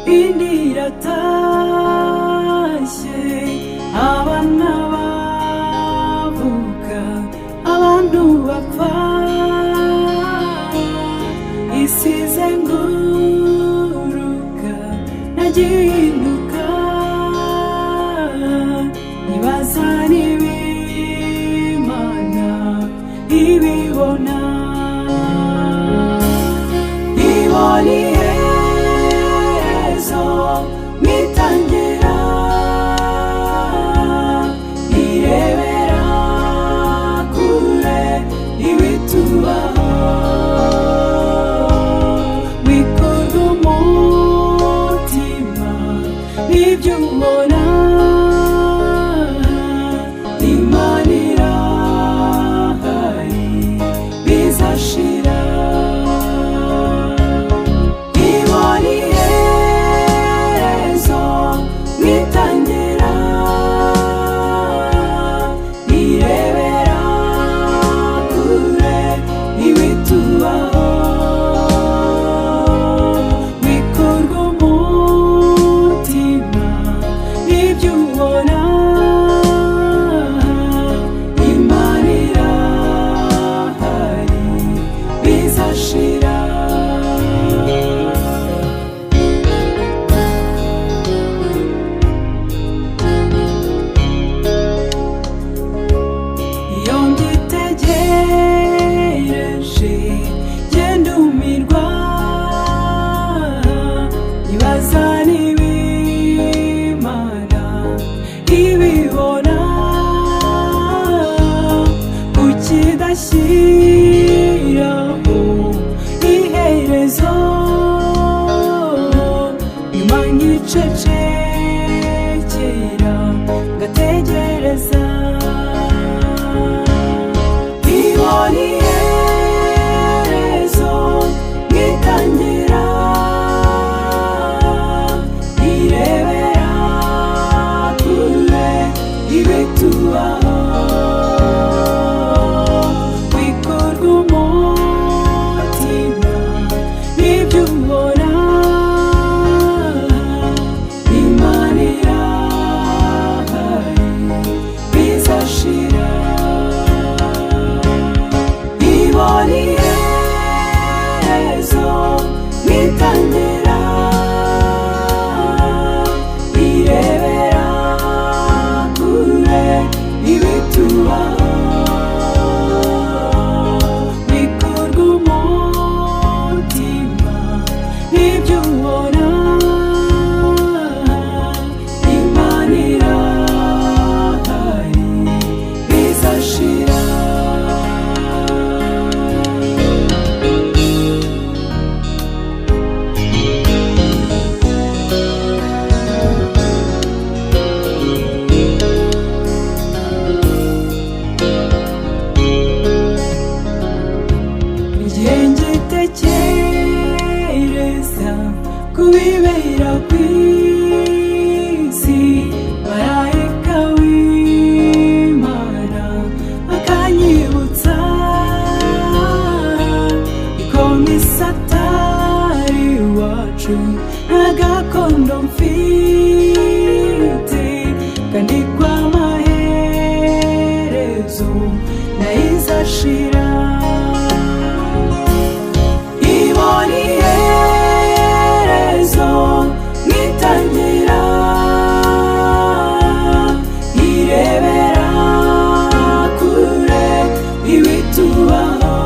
indi iratashye, abana bavuka, abantu bapfa, isi izenguruka ntagihinduka, nibaza niba Imana ibibona, ibona iherezo mwitangira, irebera kure ibitubaho, bikorwa umutima n'ibyo ubona, Imana irahari bizashira, ibona iherezo mwitangira, irebera kure ibitubaho, bikorwa umutima n'ibyo ubona, Imana irahari bizashira. Iyo ngitegereje genda umirwa, ibaza niba Imana ibibona, kuki idashyiraho iherezo, nyuma nkicecekera ngategereza, ibona iherezo mwitangira, irebera kure ibitubaho, bikorwa umutima n'ibyo ubona, Imana irahari bizashira, ibona iherezo mwitangira, irebera kure ibitubaho, bikorwa umutima n'ibyo ubona, Imana irahari bizashira. Igihe ngitekereza ku bibera ku isi, marayika w'Imana akanyibutsa, ikomisa atari iwacu nta gakondo mfite, kandi ko amaherezo nayo izashira, ibona iherezo mwitangira, irebera kure ibitubaho,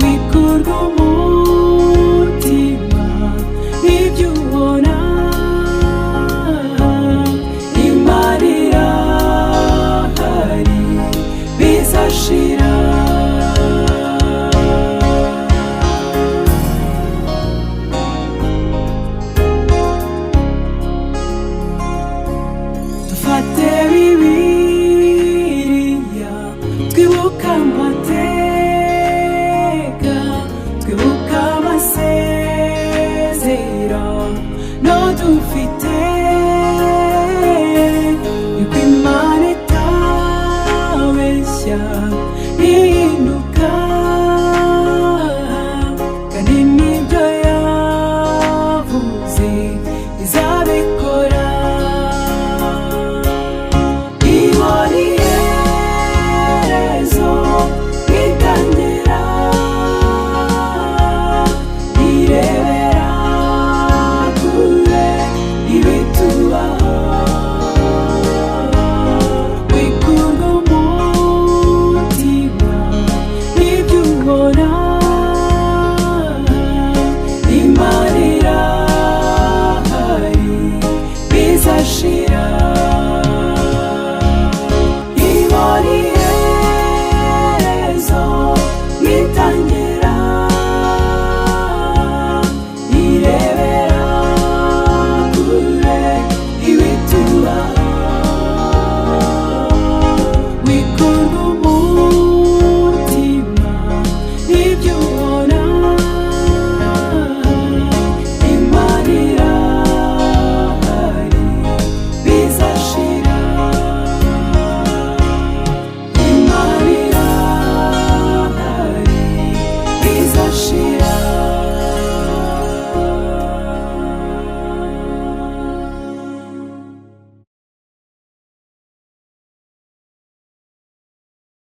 bikorwa umutima n'ibyo ubona, Imana irahari bizashira. Dufate Bibiliya twibuka amateka, twibuka amasezerano dufite,